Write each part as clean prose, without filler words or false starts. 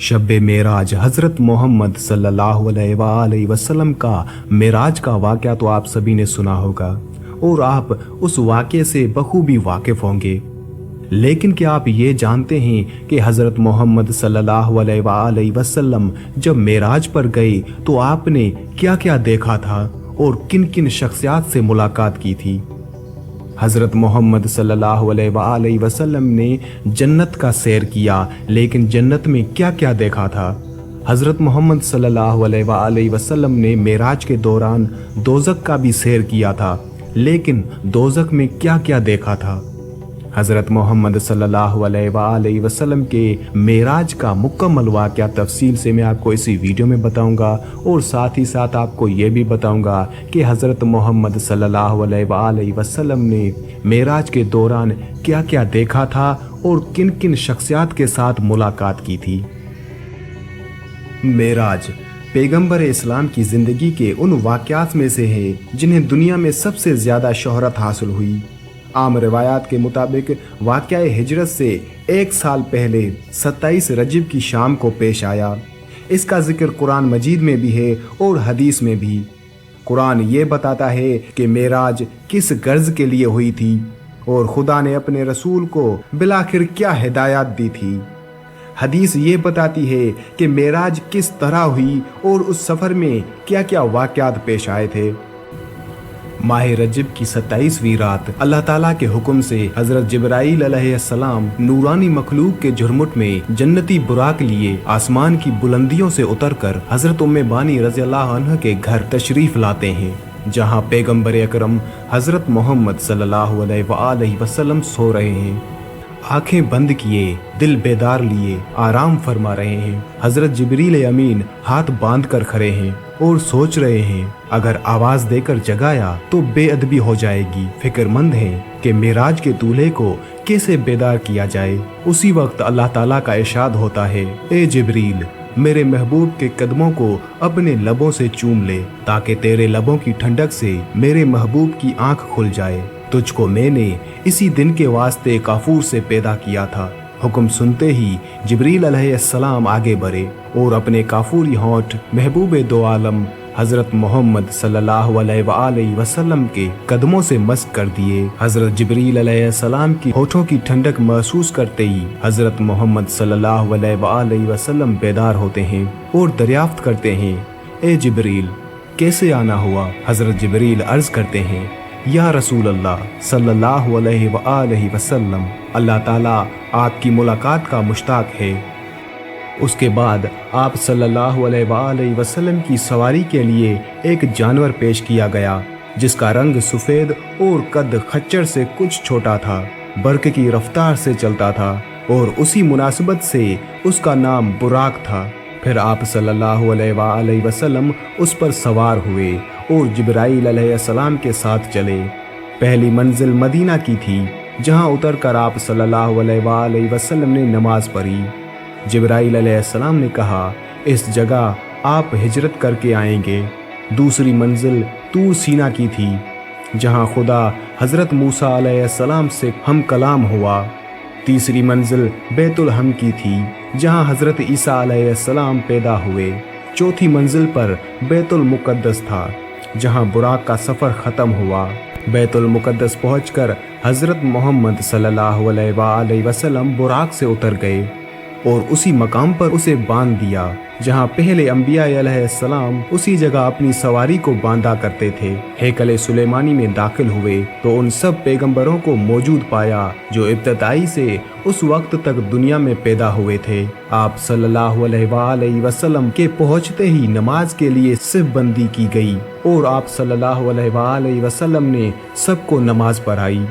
शब मेराज हज़रत मोहम्मद सल्लल्लाहु अलैहि वसल्लम का मेराज का वाक़या तो आप सभी ने सुना होगा और आप उस वाक़े से बखूबी वाकिफ़ होंगे। लेकिन क्या आप ये जानते हैं कि हज़रत मोहम्मद सल्लल्लाहु अलैहि वसल्लम जब मेराज पर गए तो आपने क्या क्या देखा था और किन किन शख्सियात से मुलाकात की थी। हज़रत मोहम्मद सल्लल्लाहु अलैहि वसल्लम ने जन्नत का सैर किया, लेकिन जन्नत में क्या क्या देखा था। हज़रत मोहम्मद सल्लल्लाहु अलैहि वसल्लम ने मेराज के दौरान दोज़ख का भी सैर किया था, लेकिन दोज़ख में क्या क्या देखा था। हज़रत मोहम्मद सल्लल्लाहु अलैहि वसल्लम के मेराज का मुकम्मल वाक़या तफसील से मैं आपको इसी वीडियो में बताऊंगा और साथ ही साथ आपको ये भी बताऊंगा कि हज़रत मोहम्मद सल्लल्लाहु अलैहि वसल्लम ने मेराज के दौरान क्या क्या देखा था और किन किन शख्सियात के साथ मुलाकात की थी। मेराज पैगंबर इस्लाम की ज़िंदगी के उन वाक़यात में से है जिन्हें दुनिया में सबसे ज़्यादा शोहरत हासिल हुई। आम रिवायात के मुताबिक वाक़या हिजरत से 1 साल पहले 27 रजब की शाम को पेश आया। इसका जिक्र कुरान मजीद में भी है और हदीस में भी। कुरान ये बताता है कि मेराज किस गर्ज के लिए हुई थी और खुदा ने अपने रसूल को बिलाखिर क्या हिदायत दी थी। हदीस ये बताती है कि मेराज किस तरह हुई और उस सफ़र में क्या क्या वाक़यात पेश आए थे। माह रजब की 27वीं रात अल्लाह ताला के हुक्म से हज़रत जिब्राईल अलैहिस्सलाम नूरानी मखलूक के झुरमुट में जन्नती बुराक लिए आसमान की बुलंदियों से उतरकर हज़रत उम्मे बानी रज़ियल्लाहु अन्हा के घर तशरीफ लाते हैं, जहां पैगंबर अकरम हज़रत मोहम्मद सल्लल्लाहु अलैहि वसल्लम सो रहे हैं। आंखें बंद किए, दिल बेदार लिए आराम फरमा रहे हैं। हज़रत जिब्रील अमीन हाथ बांध कर खड़े हैं और सोच रहे हैं अगर आवाज देकर जगाया तो बेअदबी हो जाएगी। फिक्रमंद हैं कि मेराज के दूल्हे को कैसे बेदार किया जाए। उसी वक्त अल्लाह ताला का इरशाद होता है, ए जिब्रील मेरे महबूब के कदमों को अपने लबों से चूम ले ताकि तेरे लबों की ठंडक से मेरे महबूब की आंख खुल जाए। तुझको मैंने इसी दिन के वास्ते काफूर से पैदा किया था। हुक्म सुनते ही जिब्रील अलैहिस्सलाम आगे बढ़े और अपने काफूरी होंठ महबूब दो आलम हज़रत मोहम्मद सल्लल्लाहु अलैहि वसल्लम के कदमों से मस्क कर दिए। हज़रत जिब्रील अलैहिस्सलाम की होठों की ठंडक महसूस करते ही हज़रत मोहम्मद सल्लल्लाहु अलैहि वसल्लम बेदार होते हैं और दरियाफ्त करते हैं, ए जिब्रील कैसे आना हुआ। हज़रत जिब्रील अर्ज करते हैं, या रसूल अल्लाह सल्लल्लाहु अलैहि वसल्लम अल्लाह ताला आपकी मुलाकात का मुश्ताक है। उसके बाद आप सल्लल्लाहु अलैहि वसल्लम की सवारी के लिए एक जानवर पेश किया गया जिसका रंग सफ़ेद और कद खच्चर से कुछ छोटा था, बर्क की रफ्तार से चलता था और उसी मुनासिबत से उसका नाम बुराक था। फिर आप सल्लल्लाहु अलैहि वसल्लम उस पर सवार हुए और जिब्राईल अलैहिस्सलाम के साथ चले। पहली मंजिल मदीना की थी, जहां उतरकर आप सल्लल्लाहु अलैहि वसल्लम ने नमाज पढ़ी। जिब्राईल अलैहिस्सलाम ने कहा, इस जगह आप हिजरत करके आएंगे। दूसरी मंजिल तूर सीना की थी, जहां खुदा हज़रत मूसा अलैहिस्सलाम से हम कलाम हुआ। तीसरी मंजिल बैतुल हम की थी, जहां हज़रत ईसा अलैहिस्सलाम पैदा हुए। चौथी मंजिल पर बैतुल मुक़द्दस था, जहां बुराक का सफ़र ख़त्म हुआ। बैतुल मुक़द्दस पहुंचकर हज़रत मोहम्मद सल्लल्लाहु अलैहि वसल्लम बुराक से उतर गए और उसी मकाम पर उसे बांध दिया जहां पहले अंबिया अलैहिस्सलाम उसी जगह अपनी सवारी को बांधा करते थे। हैकल सुलेमानी में दाखिल हुए तो उन सब पैगंबरों को मौजूद पाया जो इब्तदाई से उस वक्त तक दुनिया में पैदा हुए थे। आप सल्लल्लाहु अलैहि वसल्लम के पहुंचते ही नमाज के लिए सिफ बंदी की गई और आप सल्लल्लाहु अलैहि वसल्लम ने सबको नमाज पढ़ाई।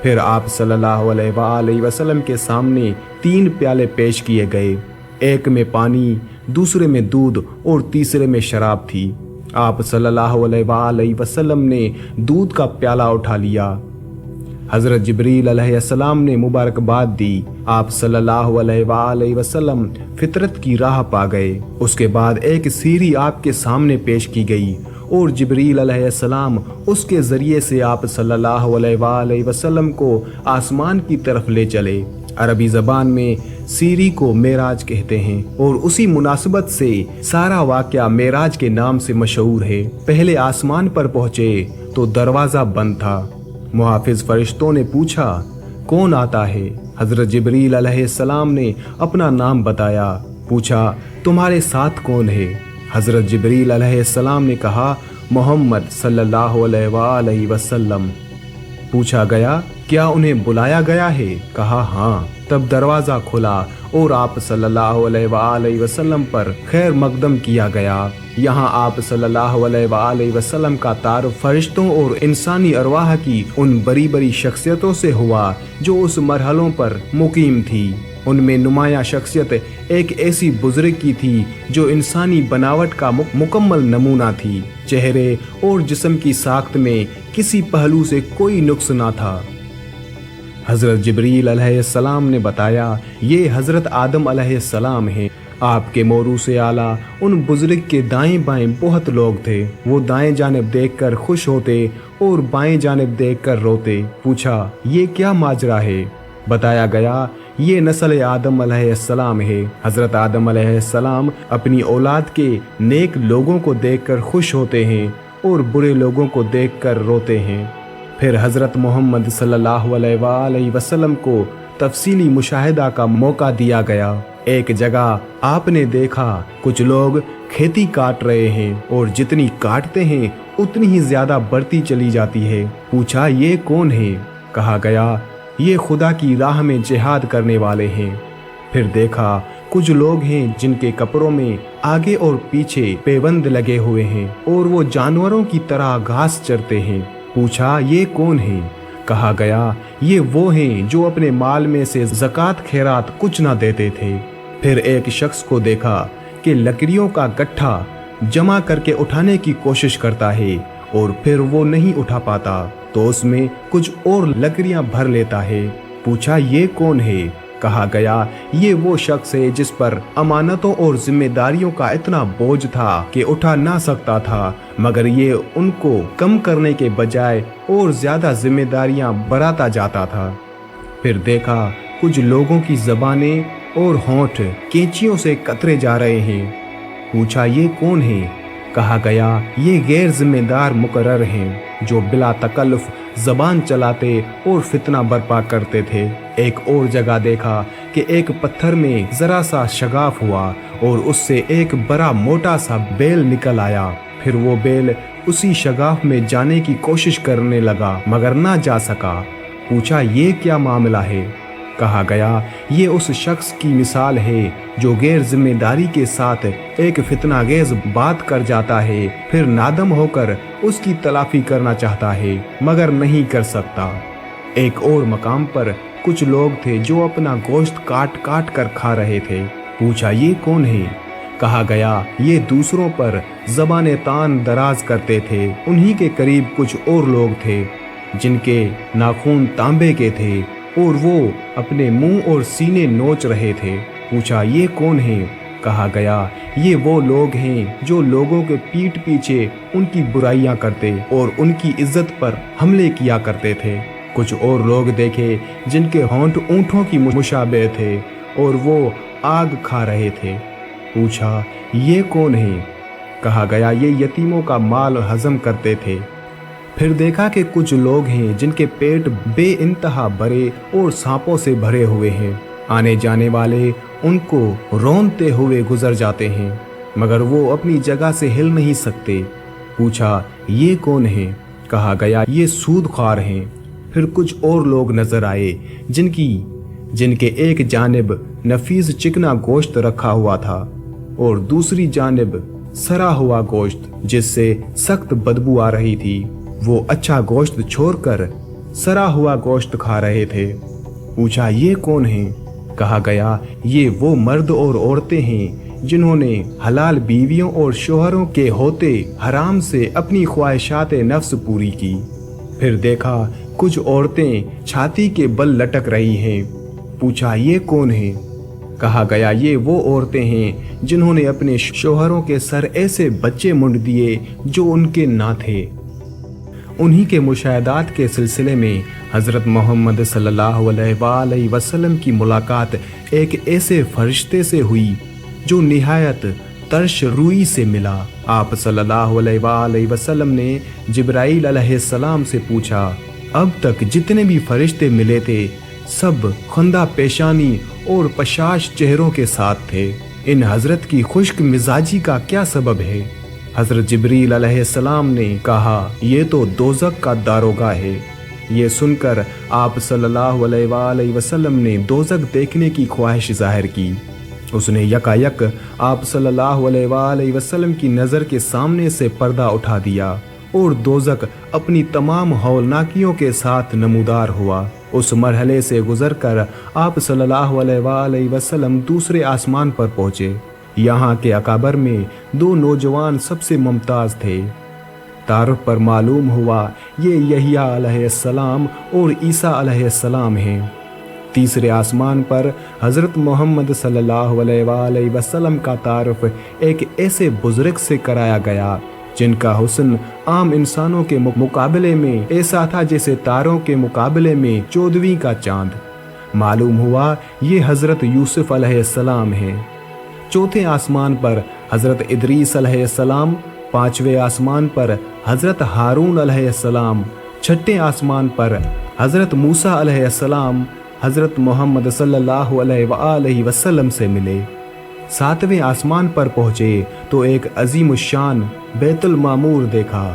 फिर आप सल्लल्लाहु अलैहि वसल्लम के सामने 3 प्याले पेश किए गए, एक में पानी, दूसरे में दूध और तीसरे में शराब थी। आप सल्लल्लाहु अलैहि वसल्लम ने दूध का प्याला उठा लिया। हज़रत जिब्रील अलैहिस्सलाम ने मुबारकबाद दी। आप सल्लल्लाहु अलैहि वसल्लम फितरत की राह पा गए। उसके बाद एक सीढ़ी आपके सामने पेश की गई और जिब्रील अलैहिस्सलाम उसके ज़रिए से आप सल्लल्लाहु अलैहि वसल्लम को आसमान की तरफ ले चले। अरबी जबान में सीरी को मेराज कहते हैं और उसी मुनासिबत से सारा वाकया मेराज के नाम से मशहूर है। पहले आसमान पर पहुंचे तो दरवाजा बंद था। मुहाफिज फरिश्तों ने पूछा, कौन आता है? हजरत जिब्रील अलैहिस्सलाम ने अपना नाम बताया। पूछा, तुम्हारे साथ कौन है? हजरत जिब्रील अलैहिस्सलाम ने कहा, मोहम्मद सल्लल्लाहु अलैहि वसल्लम। पूछा गया, क्या उन्हें बुलाया गया है? कहा, हाँ। तब दरवाजा खुला और आप सल्लल्लाहु अलैहि वसल्लम पर खैर मकदम किया गया। यहाँ आप सल्लल्लाहु अलैहि वसल्लम का तारुफ फरिश्तों और इंसानी अरवाह की उन बड़ी बड़ी शख्सियतों से हुआ जो उस मरहलों पर मुकीम थी। उनमें नुमाया शख्सियत एक ऐसी बुजुर्ग की थी जो इंसानी बनावट का मुकम्मल नमूना थी। चेहरे और जिस्म की साख्त में किसी पहलू से कोई नुक्स ना था। हजरत जिब्रील अलैहिस्सलाम ने बताया, ये हजरत आदम अलैहिस्सलाम हैं। आपके मोरू से आला उन बुजुर्ग के दाएं बाएं बहुत लोग थे। वो दाएं जानिब देखकर खुश होते और बाएं जानिब देखकर रोते। पूछा, ये क्या माजरा है? बताया गया, ये नस्ल आदम अलैहिस्सलाम है। हजरत आदम अलैहिस्सलाम अपनी औलाद के नेक लोगों को देखकर खुश होते हैं और बुरे लोगों को देखकर रोते हैं। फिर हजरत मोहम्मद सल्लल्लाहु अलैहि वसल्लम को तफसीली मुशाहिदा का मौका दिया गया। एक जगह आपने देखा कुछ लोग खेती काट रहे हैं और जितनी काटते हैं उतनी ही ज्यादा बढ़ती चली जाती है। पूछा, ये कौन है? कहा गया, ये खुदा की राह में जिहाद करने वाले हैं। फिर देखा कुछ लोग हैं जिनके कपड़ों में आगे और पीछे पेबंद लगे हुए हैं और वो जानवरों की तरह घास चरते हैं। पूछा, ये कौन है? कहा गया, ये वो हैं जो अपने माल में से ज़कात खैरात कुछ ना देते थे। फिर एक शख्स को देखा कि लकड़ियों का गट्ठा जमा करके उठाने की कोशिश करता है और फिर वो नहीं उठा पाता तो उसमें कुछ और लकड़ियां भर लेता है। पूछा, ये कौन है? कहा गया, ये वो शख्स है जिस पर अमानतों और जिम्मेदारियों का इतना बोझ था कि उठा ना सकता था, मगर ये उनको कम करने के बजाय और ज्यादा जिम्मेदारियां बढ़ाता जाता था। फिर देखा कुछ लोगों की जबानें और होंठ कैंचियों से कतरे जा रहे हैं। पूछा, ये कौन है? कहा गया, ये गैर जिम्मेदार मुकर्रर हैं जो बिला तकल्लुफ जबान चलाते और फितना बर्पा करते थे। एक और जगह देखा कि एक पत्थर में जरा सा शगाफ हुआ और उससे एक बड़ा मोटा सा बेल निकल आया। फिर वो बेल उसी शगाफ में जाने की कोशिश करने लगा मगर ना जा सका। पूछा, ये क्या मामला है? कहा गया, ये उस शख्स की मिसाल है जो गैर जिम्मेदारी के साथ एक फितनागेज बात कर जाता है, फिर नादम होकर उसकी तलाफी करना चाहता है मगर नहीं कर सकता। एक और मकाम पर कुछ लोग थे जो अपना गोश्त काट काट कर खा रहे थे। पूछा, ये कौन है? कहा गया, ये दूसरों पर ज़बान तान दराज करते थे। उन्हीं के करीब कुछ और लोग थे जिनके नाखून तांबे के थे और वो अपने मुंह और सीने नोच रहे थे। पूछा, ये कौन है? कहा गया, ये वो लोग हैं जो लोगों के पीठ पीछे उनकी बुराइयां करते और उनकी इज्जत पर हमले किया करते थे। कुछ और लोग देखे जिनके होंठ ऊँटों की मुशाबे थे और वो आग खा रहे थे। पूछा, ये कौन है? कहा गया, ये यतीमों का माल हजम करते थे। फिर देखा कि कुछ लोग हैं जिनके पेट बेइंतहा भरे और सांपों से भरे हुए हैं। आने जाने वाले उनको रौंदते हुए गुजर जाते हैं मगर वो अपनी जगह से हिल नहीं सकते। पूछा, ये कौन है? कहा गया, ये सूदख्वार हैं। फिर कुछ और लोग नजर आए जिनके एक जानिब नफीस चिकना गोश्त रखा हुआ था और दूसरी जानिब सरा हुआ गोश्त जिससे सख्त बदबू आ रही थी। वो अच्छा गोश्त छोड़कर सरा हुआ गोश्त खा रहे थे। पूछा, ये कौन है? कहा गया, ये वो मर्द और औरतें हैं जिन्होंने हलाल बीवियों और शोहरों के होते हराम से अपनी ख्वाहिशात नफ्स पूरी की। फिर देखा कुछ औरतें छाती के बल लटक रही हैं। पूछा, ये कौन है? कहा गया, ये वो औरतें हैं जिन्होंने अपने शोहरों के सर ऐसे बच्चे मुंड दिए जो उनके ना थे। उन्हीं के मुशाहदात के सिलसिले में हज़रत मोहम्मद सल्लल्लाहु अलैहि वसल्लम की मुलाकात एक ऐसे फरिश्ते से हुई जो निहायत तर्श रूई से मिला। आप सल्लल्लाहु अलैहि वसल्लम ने जिब्राईल अलैहिस्सलाम से पूछा, अब तक जितने भी फरिश्ते मिले थे सब खंदा पेशानी और पशाश चेहरों के साथ थे। इन हजरत की खुश्क मिजाजी का क्या सबब है? हजरत जिब्रील अलैहिस्सलाम ने कहा, ये तो दोज़ख का दारोगा है। ये सुनकर आप सल्लल्लाहु अलैहि वसल्लम ने दोज़ख देखने की ख्वाहिश जाहिर की। उसने यकायक आप सल्लल्लाहु अलैहि वसल्लम की नज़र के सामने से पर्दा उठा दिया और दोज़ख अपनी तमाम हौलनाकियों के साथ नमूदार हुआ। उस मरहले से गुजरकर आप सल्लल्लाहु अलैहि वसल्लम दूसरे आसमान पर पहुँचे। यहाँ के अकाबर में दो नौजवान सबसे मुमताज़ थे। तारुफ पर मालूम हुआ ये यहिया अलैहिस्सलाम और ईसा अलैहिस्सलाम हैं। तीसरे आसमान पर हज़रत मोहम्मद सल्लल्लाहु अलैहि वसल्लम का तारुफ एक ऐसे बुजुर्ग से कराया गया जिनका हुस्न आम इंसानों के मुकाबले में ऐसा था जैसे तारों के मुकाबले में 14वीं का चांद। मालूम हुआ ये हज़रत यूसुफ अलैहिस्सलाम हैं। चौथे आसमान पर हज़रत इदरीस अलैहिस्सलाम, पांचवें आसमान पर हज़रत हारून अलैहिस्सलाम, छठे आसमान पर हज़रत मूसा अलैहिस्सलाम हज़रत मोहम्मद सल्लल्लाहु अलैहि वसल्लम से मिले। सातवें आसमान पर पहुँचे तो एक अजीम शान बैतुल मामूर देखा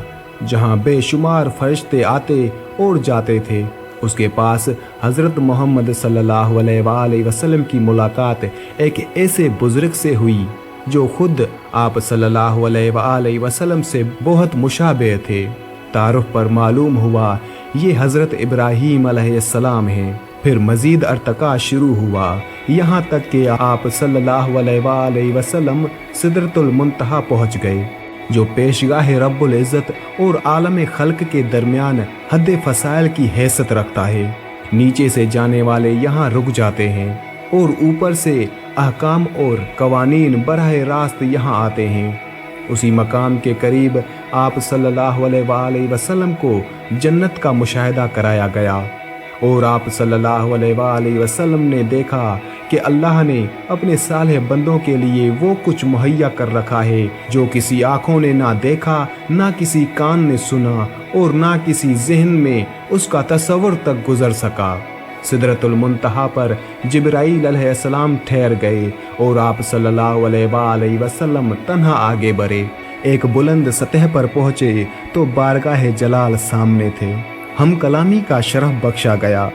जहाँ बेशुमार फरिश्ते आते और जाते थे। उसके पास हज़रत मोहम्मद सल्लल्लाहु अलैहि वसल्लम की मुलाकात एक ऐसे बुजुर्ग से हुई जो खुद आप सल्लल्लाहु अलैहि वसल्लम से बहुत मुशाबे थे। तारुफ पर मालूम हुआ ये हज़रत इब्राहीम अलैहिस्सलाम हैं। फिर मजीद अर्तका शुरू हुआ, यहाँ तक कि आप सल्लल्लाहु अलैहि वसल्लम सिदरतुल मुंतहा पहुँच गए जो पेशगाह रब्बुल इज़्ज़त और आलम खल्क के दरमियान हद फसाइल की हैसियत रखता है। नीचे से जाने वाले यहाँ रुक जाते हैं और ऊपर से अहकाम और कवानीन बराह रास्त यहाँ आते हैं। उसी मकाम के करीब आप सल्लल्लाहु अलैहि वसल्लम को जन्नत का मुशाहिदा कराया गया और आप सल्लल्लाहु अलैहि वसल्लम ने देखा कि अल्लाह ने अपने सालेह बंदों के लिए वो कुछ मुहैया कर रखा है जो किसी आँखों ने ना देखा, ना किसी कान ने सुना और ना किसी जहन में उसका तसव्वुर तक गुजर सका। सिदरतुल मुंतहा पर जिब्राईल अलैहिस्सलाम ठहर गए और आप सल्लल्लाहु अलैहि वसल्लम तन्हा आगे बढ़े। एक बुलंद सतह पर पहुँचे तो बारगाह जलाल सामने थे। हम कलामी का शरफ बख्शा गया।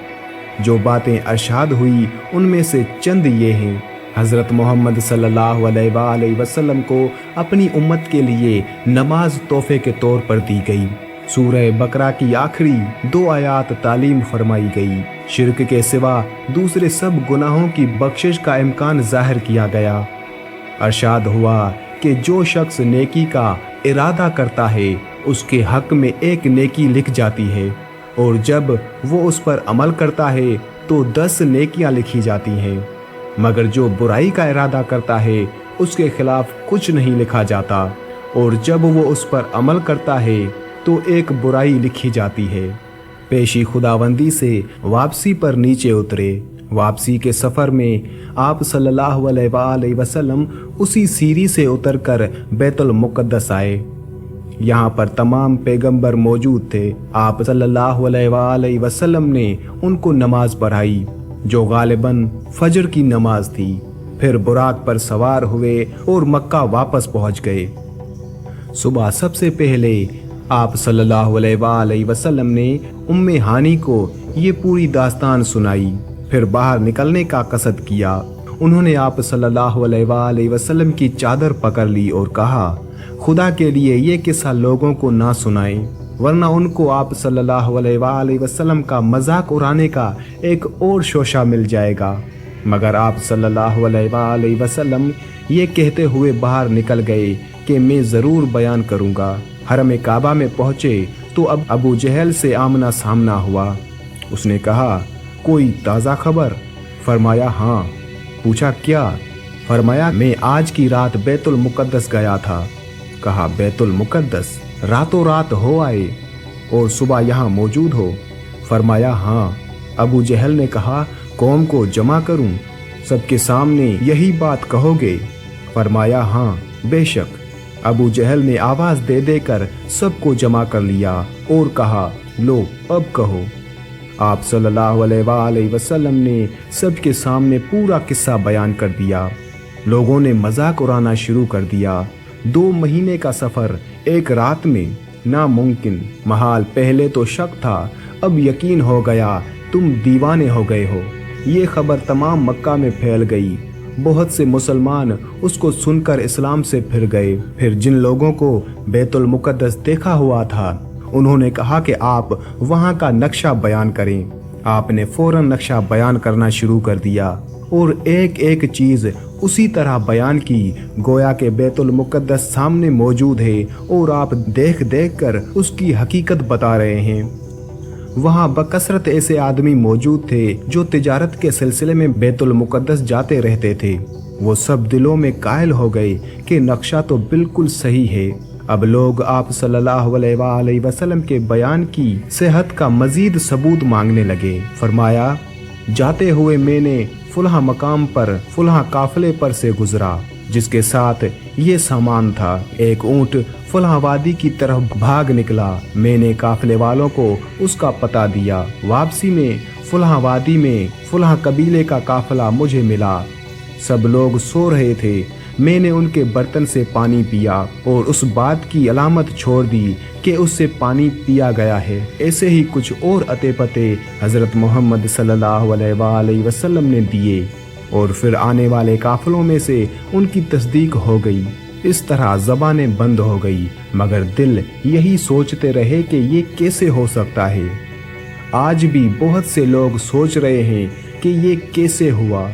जो बातें अरशाद हुई उनमें से चंद ये हैं। हज़रत मोहम्मद सल्लल्लाहु अलैहि वसल्लम को अपनी उम्मत के लिए नमाज तोहफे के तौर पर दी गई। सूरह बकरा की आखिरी 2 आयात तालीम फरमाई गई। शिर्क के सिवा दूसरे सब गुनाहों की बख्शिश का इम्कान जाहिर किया गया। अरशाद हुआ कि जो शख्स नेकी का इरादा करता है उसके हक में एक नेकी लिख जाती है और जब वो उस पर अमल करता है तो 10 नेकियां लिखी जाती हैं, मगर जो बुराई का इरादा करता है उसके खिलाफ कुछ नहीं लिखा जाता और जब वो उस पर अमल करता है तो एक बुराई लिखी जाती है। पेशी खुदावंदी से वापसी पर नीचे उतरे। वापसी के सफ़र में आप सल्लल्लाहु अलैहि वसल्लम उसी सीरी से उतरकर बैतुल मुक़द्दस आए। यहाँ पर तमाम पैगंबर मौजूद थे। आप सल्लल्लाहु अलैहि वसल्लम ने उनको नमाज पढ़ाई जो गालिबन फजर की नमाज थी। फिर बुराक पर सवार हुए और मक्का वापस पहुँच गए। सुबह सबसे पहले आप सल्लल्लाहु अलैहि वसल्लम ने उम्मे हानी को ये पूरी दास्तान सुनाई। फिर बाहर निकलने का कसद किया। उन्होंने आप सल्लल्लाहु अलैहि वसल्लम की चादर पकड़ ली और कहा, खुदा के लिए ये किस्सा लोगों को ना सुनाएं, वरना उनको आप सल्लल्लाहु अलैहि वसल्लम का मजाक उड़ाने का एक और शोशा मिल जाएगा। मगर आप सल्लल्लाहु अलैहि वसल्लम ये कहते हुए बाहर निकल गए कि मैं ज़रूर बयान करूँगा। हरम काबा में पहुँचे तो अब अबू जहल से आमना सामना हुआ। उसने कहा, कोई ताज़ा खबर? फरमाया हाँ। पूछा क्या? फरमाया मैं आज की रात बैतुल मुक़द्दस गया था। कहा बैतुल मुक़द्दस रातों रात हो आए? और सुबह यहाँ मौजूद हो? फरमाया हाँ। अबू जहल ने कहा, कौम को जमा करूं? सबके सामने यही बात कहोगे? फरमाया हाँ बेशक। अबू जहल ने आवाज दे देकर सबको जमा कर लिया और कहा, लो अब कहो। आप सल्लल्लाहु अलैहि वसल्लम ने सबके सामने पूरा किस्सा बयान कर दिया। लोगों ने मजाक उड़ाना शुरू कर दिया। 2 महीने का सफर एक रात में नामुमकिन महाल। पहले तो शक था, अब यकीन हो गया तुम दीवाने हो गए हो। ये खबर तमाम मक्का में फैल गई। बहुत से मुसलमान उसको सुनकर इस्लाम से फिर गए। फिर जिन लोगों को बैतुल मुकद्दस देखा हुआ था, उन्होंने कहा कि आप वहां का नक्शा बयान करें। आपने फौरन नक्शा बयान करना शुरू कर दिया और एक एक चीज उसी तरह बयान की, गोया के बैतुल मुकद्दस सामने मौजूद है और आप देख देख कर उसकी हकीकत बता रहे हैं। वहां बकसरत ऐसे आदमी मौजूद थे जो तिजारत के सिलसिले में बैतुल मुकद्दस जाते रहते थे। वो सब दिलों में कायल हो गए कि नक्शा तो बिल्कुल सही है। अब लोग आप सल्लल्लाहु अलैहि वसल्लम के बयान की सेहत का मजीद सबूत मांगने लगे। फरमाया, जाते हुए मैंने फुलहा मकाम पर फुलहा काफिले पर से गुजरा, जिसके साथ ये सामान था। एक ऊंट फुलहा वादी की तरफ भाग निकला। मैंने काफिले वालों को उसका पता दिया। वापसी में फुलहा वादी में फुलहा कबीले का काफिला मुझे मिला। सब लोग सो रहे थे। मैंने उनके बर्तन से पानी पिया और उस बात की अलामत छोड़ दी कि उससे पानी पिया गया है। ऐसे ही कुछ और अते पते हजरत मोहम्मद सल्लल्लाहु अलैहि वसल्लम ने दिए और फिर आने वाले काफिलों में से उनकी तस्दीक हो गई। इस तरह ज़बानें बंद हो गई, मगर दिल यही सोचते रहे कि ये कैसे हो सकता है। आज भी बहुत से लोग सोच रहे हैं कि ये कैसे हुआ।